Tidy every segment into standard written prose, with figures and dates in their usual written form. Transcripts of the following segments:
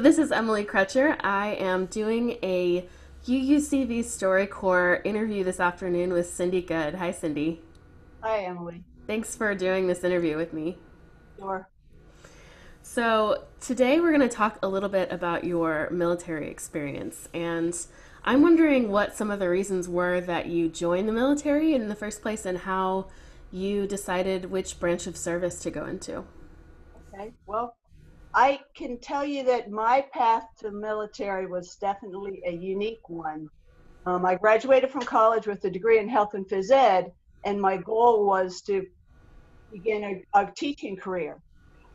this is Emily Crutcher. I am doing a UUCV StoryCorps interview this afternoon with Cindy Good. Hi, Cindy. Hi, Emily. Thanks for doing this interview with me. Sure. So, today we're going to talk a little bit about your military experience. And I'm wondering what some of the reasons were that you joined the military in the first place and how you decided which branch of service to go into. Okay. Well, I can tell you that my path to military was definitely a unique one. I graduated from college with a degree in health and phys ed, and my goal was to begin a teaching career.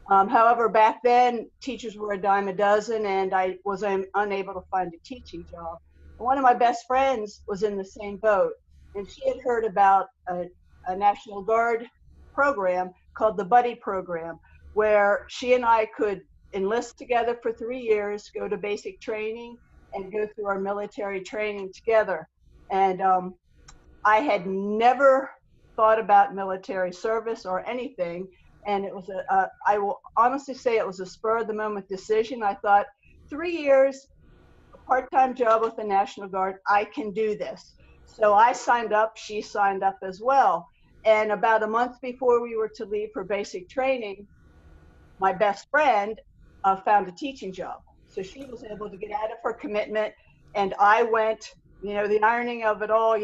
However, back then, teachers were a dime a dozen, and I was unable to find a teaching job. One of my best friends was in the same boat, and she had heard about a National Guard program called the Buddy Program, where she and I could enlist together for 3 years, go to basic training, and go through our military training together. And I had never thought about military service or anything. And it was I will honestly say it was a spur of the moment decision. I thought 3 years, a part-time job with the National Guard, I can do this. So I signed up, she signed up as well. And about a month before we were to leave for basic training, my best friend found a teaching job. So she was able to get out of her commitment, and I went, the ironing of it all,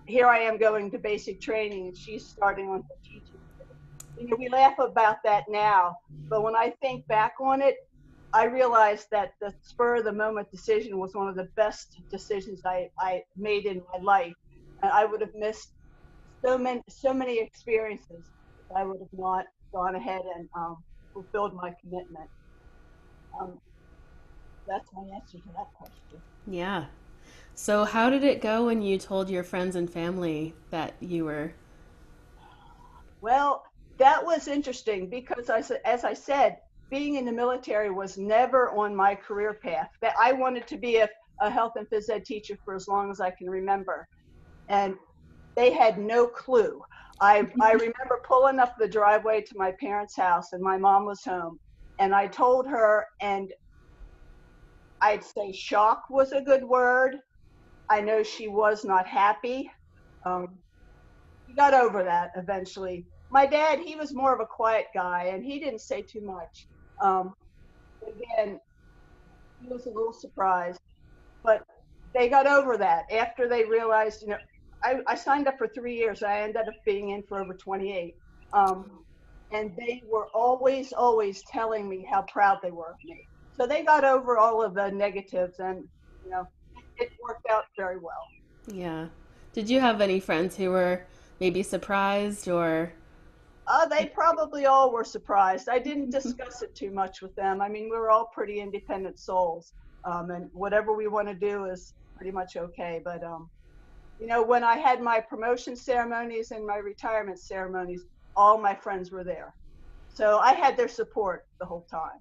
here I am going to basic training, and she's starting on her teaching. We laugh about that now, but when I think back on it, I realized that the spur of the moment decision was one of the best decisions I made in my life. And I would have missed so many experiences if I would have not gone ahead and fulfilled my commitment. Um, that's my answer to that question. Yeah. So, how did it go when you told your friends and family that you were? Well, that was interesting because as I said, being in the military was never on my career path. That I wanted to be a health and phys ed teacher for as long as I can remember. And they had no clue. I remember pulling up the driveway to my parents' house and my mom was home. And I told her, and I'd say shock was a good word. I know she was not happy. Um, he got over that eventually. My dad, he was more of a quiet guy and he didn't say too much. Um, Again, he was a little surprised, but they got over that after they realized, I signed up for 3 years. I ended up being in for over 28. Um, and they were always telling me how proud they were of me. So they got over all of the negatives and, it worked out very well. Yeah. Did you have any friends who were maybe surprised or? They probably all were surprised. I didn't discuss it too much with them. I mean, we were all pretty independent souls, and whatever we want to do is pretty much okay. But when I had my promotion ceremonies and my retirement ceremonies, all my friends were there, so I had their support the whole time.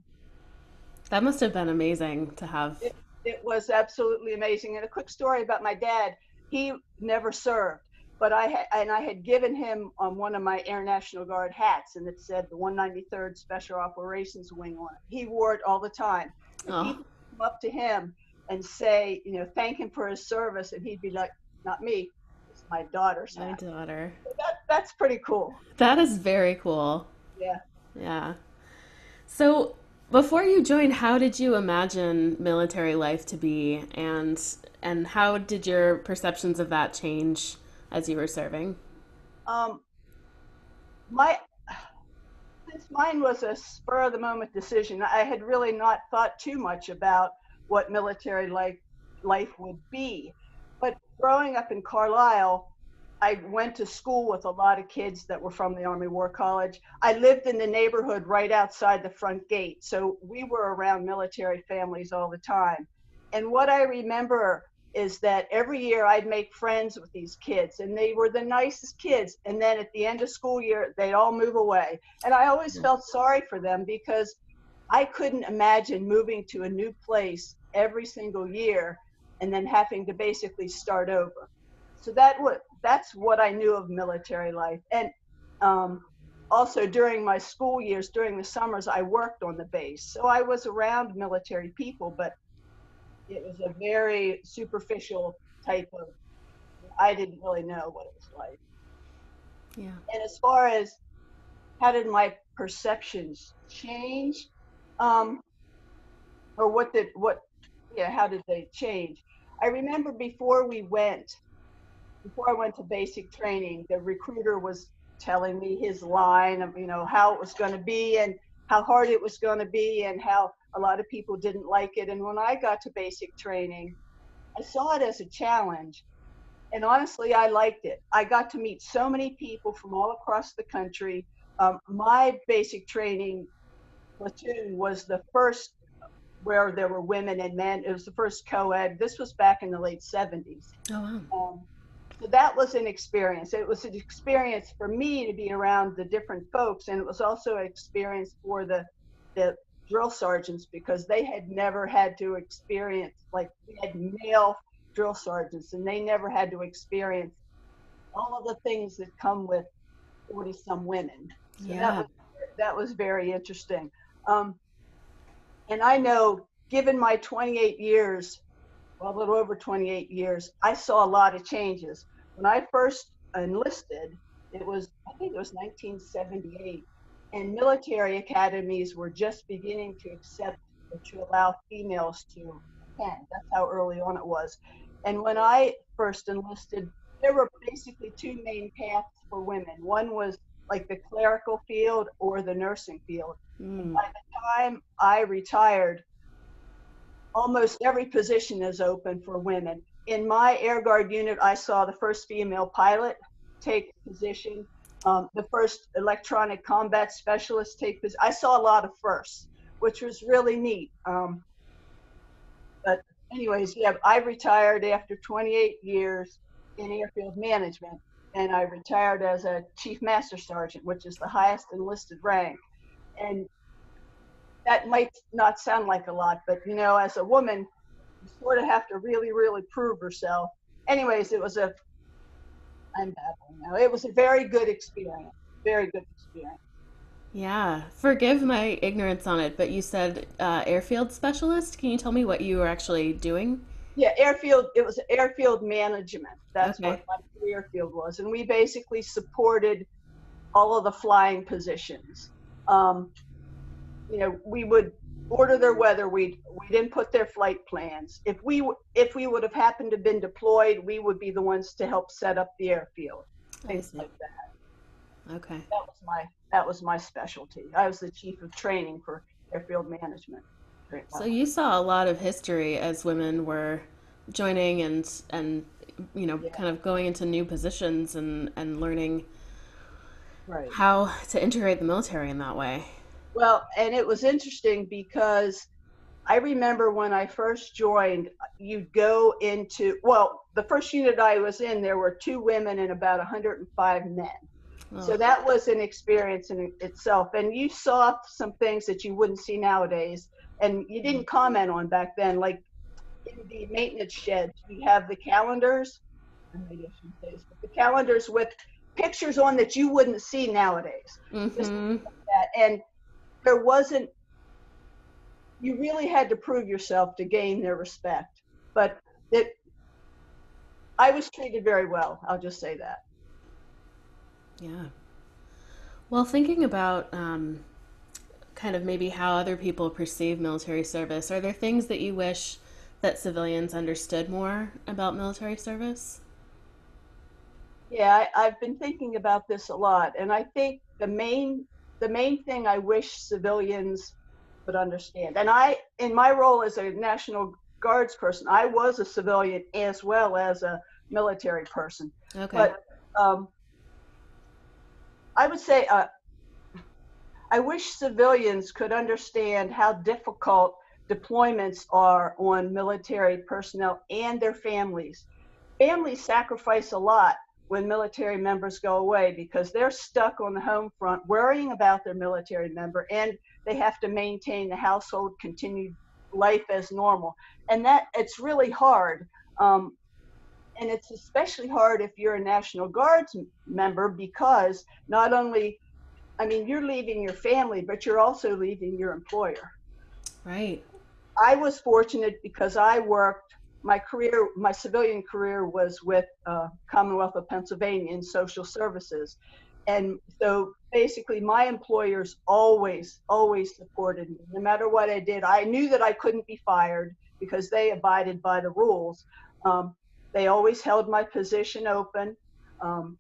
That must have been amazing to have. It was absolutely amazing. And a quick story about my dad: he never served, but I had given him one of my Air National Guard hats, and it said the 193rd Special Operations Wing on it. He wore it all the time, and Oh, people would come up to him and say, thank him for his service, and he'd be like, "Not me, it's my daughter's my hat." daughter. So that's pretty cool. That is very cool. Yeah. Yeah. So, before you joined, how did you imagine military life to be, and how did your perceptions of that change as you were serving? Um, my Since mine was a spur of the moment decision, I had really not thought too much about what military life would be. But growing up in Carlisle, I went to school with a lot of kids that were from the Army War College. I lived in the neighborhood right outside the front gate, so we were around military families all the time. And what I remember is that every year I'd make friends with these kids, and they were the nicest kids. And then at the end of school year, they'd all move away. And I always felt sorry for them because I couldn't imagine moving to a new place every single year and then having to basically start over. So that's what I knew of military life. And um, also during my school years, during the summers, I worked on the base. So I was around military people, but it was a very superficial type of, I didn't really know what it was like. Yeah. And as far as how did my perceptions change, um, or yeah, how did they change? I remember before I went to basic training, the recruiter was telling me his line of, how it was going to be and how hard it was going to be and how a lot of people didn't like it. And when I got to basic training, I saw it as a challenge. And honestly, I liked it. I got to meet so many people from all across the country. My basic training platoon was the first where there were women and men. It was the first co-ed. This was back in the late 70s. Oh wow. So that was an experience. It was an experience for me to be around the different folks, and it was also an experience for the drill sergeants because they had never had to experience, like we had male drill sergeants, and they never had to experience all of the things that come with 40 some women. So Yeah. that was very interesting. Um, and I know, given my 28 years, well, a little over 28 years, I saw a lot of changes. When I first enlisted, I think it was 1978, and military academies were just beginning to accept or to allow females to attend. That's how early on it was. And when I first enlisted, there were basically two main paths for women. One was like the clerical field or the nursing field. And Mm. by the time I retired, almost every position is open for women. In my Air Guard unit, I saw the first female pilot take position, the first electronic combat specialist take position. I saw a lot of firsts, which was really neat. But anyways, yeah, I retired after 28 years in airfield management, and I retired as a chief master sergeant, which is the highest enlisted rank. And that might not sound like a lot, but as a woman, you sort of have to really, really prove herself. Anyways, I'm babbling now. It was a very good experience. Very good experience. Yeah. Forgive my ignorance on it, but you said airfield specialist. Can you tell me what you were actually doing? Yeah, it was airfield management. That's what Okay. my career field was. And we basically supported all of the flying positions. Um, we would order their weather. We'd input their flight plans. If we would have happened to have been deployed, we would be the ones to help set up the airfield, I things see. like that. Okay. That was my specialty. I was the chief of training for airfield management. So you saw a lot of history as women were joining and Yeah, kind of going into new positions and learning right. how to integrate the military in that way. Well, and it was interesting because I remember when I first joined, you'd go the first unit I was in, there were two women and about 105 men. Oh, So that was an experience in itself. And you saw some things that you wouldn't see nowadays, and you didn't comment on back then. Like in the maintenance sheds, we have the calendars. Maybe I shouldn't say this, but the calendars with pictures on that you wouldn't see nowadays. Just mm-hmm. that. And there wasn't, you really had to prove yourself to gain their respect. But I was treated very well. I'll just say that. Yeah. Well, thinking about kind of maybe how other people perceive military service, are there things that you wish that civilians understood more about military service? Yeah, I've been thinking about this a lot, and I think the main thing I wish civilians would understand, and in my role as a National Guards person, I was a civilian as well as a military person, Okay. but um, I would say I wish civilians could understand how difficult deployments are on military personnel and their families. Families sacrifice a lot when military members go away because they're stuck on the home front worrying about their military member, and they have to maintain the household continued life as normal. And that it's really hard. And it's especially hard if you're a National Guards member because not only I mean, you're leaving your family, but you're also leaving your employer. Right. I was fortunate because I worked, my civilian career was with Commonwealth of Pennsylvania in social services. And so basically my employers always supported me. No matter what I did, I knew that I couldn't be fired because they abided by the rules. Um, they always held my position open. Um,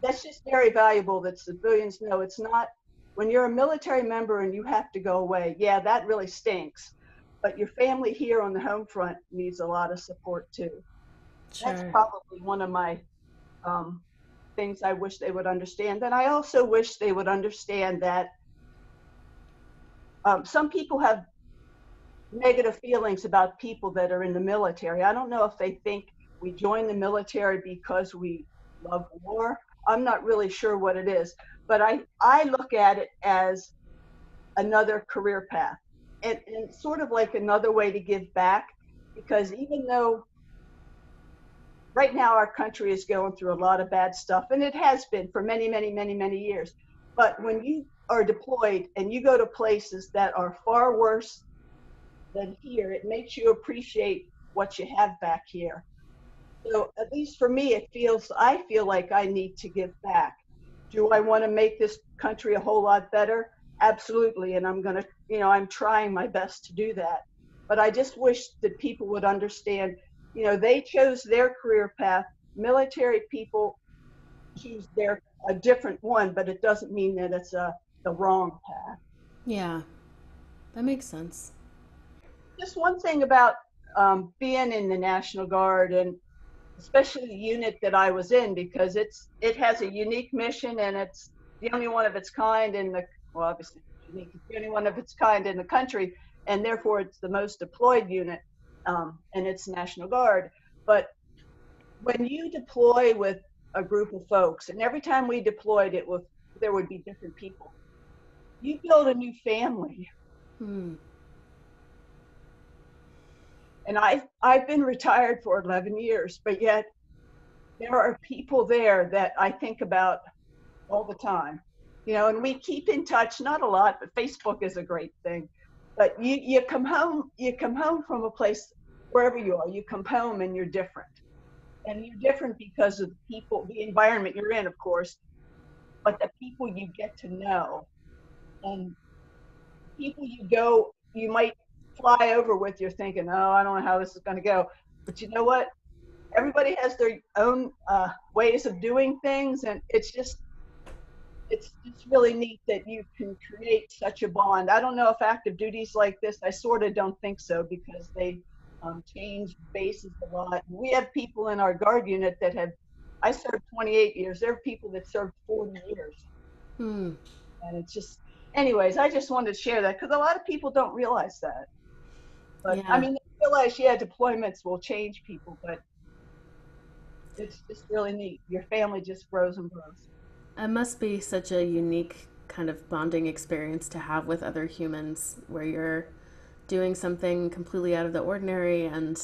that's just very valuable that civilians know. It's not when you're a military member and you have to go away. Yeah, that really stinks. But your family here on the home front needs a lot of support too. That's Sure. probably one of my um, things I wish they would understand. And I also wish they would understand that some people have negative feelings about people that are in the military. I don't know if they think we join the military because we love war. I'm not really sure what it is, but I look at it as another career path and sort of like another way to give back because even though right now our country is going through a lot of bad stuff and it has been for many years, but when you are deployed and you go to places that are far worse than here, it makes you appreciate what you have back here. So at least for me, I feel like I need to give back. Do I want to make this country a whole lot better? Absolutely. And I'm going to, I'm trying my best to do that. But I just wish that people would understand, they chose their career path. Military people choose a different one, but it doesn't mean that it's the wrong path. Yeah, that makes sense. Just one thing about being in the National Guard and especially the unit that I was in because it has a unique mission and it's the only one of its kind in the well obviously it's unique, it's the only one of its kind in the country and therefore it's the most deployed unit and it's National Guard. But when you deploy with a group of folks and every time we deployed there would be different people, you build a new family. Hmm. And I've been retired for 11 years, but yet there are people there that I think about all the time. And we keep in touch, not a lot, but Facebook is a great thing. But you come home from a place wherever you are, you come home and you're different. And you're different because of the people, the environment you're in, of course, but the people you get to know and people you might fly over with, you're thinking, oh, I don't know how this is going to go. But you know what? Everybody has their own ways of doing things, and it's really neat that you can create such a bond. I don't know if active duties like this, I sort of don't think so because they change bases a lot. We have people in our guard unit I served 28 years. There are people that served 40 years. Hmm. And it's just, anyways, I just wanted to share that because a lot of people don't realize that. But I Yeah. mean, they realize, yeah, deployments will change people, but it's just really neat. Your family just grows and grows. It must be such a unique kind of bonding experience to have with other humans where you're doing something completely out of the ordinary and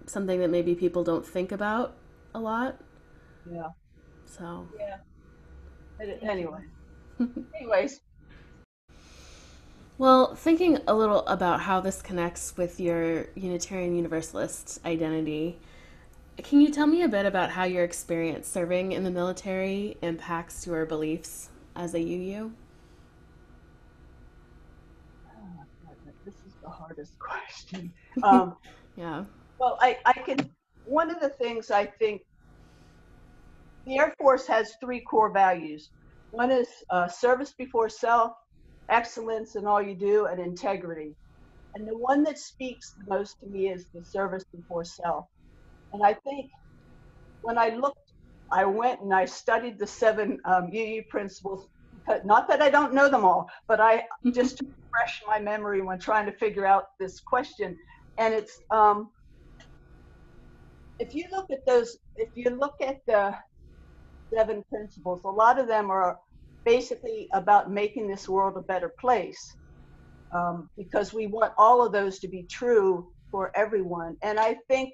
something that maybe people don't think about a lot. Yeah. So, Yeah. thank you. Anyway, anyways, Well, thinking a little about how this connects with your Unitarian Universalist identity, can you tell me a bit about how your experience serving in the military impacts your beliefs as a UU? oh, God, this is the hardest question. Um, Yeah. well, one of the things I think the Air Force has three core values. One is service before self, excellence in all you do, and integrity. And the one that speaks the most to me is the service before self. And I think when I went and I studied the seven UU principles, not that I don't know them all, but I just to refresh my memory when trying to figure out this question. And it's, if you look at the seven principles, a lot of them are basically about making this world a better place because we want all of those to be true for everyone. And I think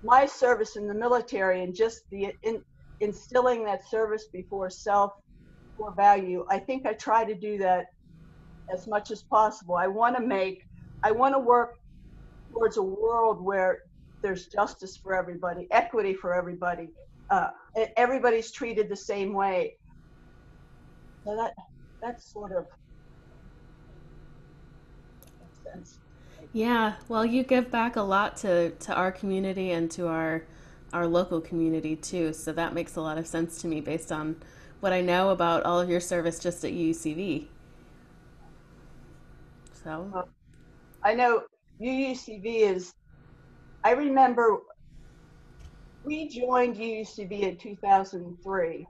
my service in the military and just instilling that service before self, core value. I think I try to do that as much as possible. I want to work towards a world where there's justice for everybody, equity for everybody, and everybody's treated the same way. So that's sort of makes sense. Yeah, well, you give back a lot to our community and to our local community too. So that makes a lot of sense to me based on what I know about all of your service just at UUCV. So, Uh, I know UUCV is. I remember we joined UUCV in 2003.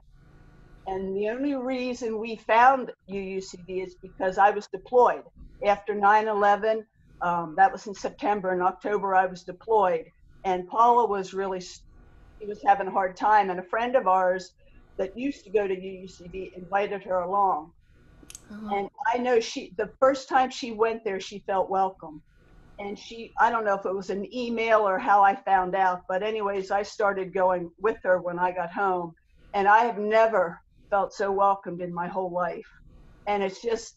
And the only reason we found UUCV is because I was deployed after 9/11. That was in September. In October, I was deployed. And Paula was really, she was having a hard time. And a friend of ours that used to go to UUCV invited her along. oh, And I know the first time she went there, she felt welcome. And I don't know if it was an email or how I found out, but anyways, I started going with her when I got home, and I have never felt so welcomed in my whole life. And it's just,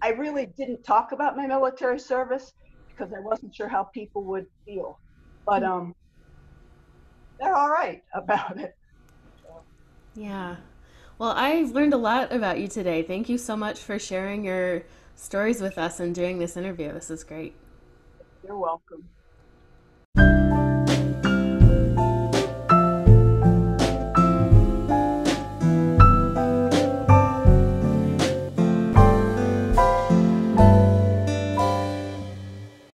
I really didn't talk about my military service because I wasn't sure how people would feel, but they're all right about it. So yeah. Well, I've learned a lot about you today. Thank you so much for sharing your stories with us and doing this interview. This is great. you're welcome.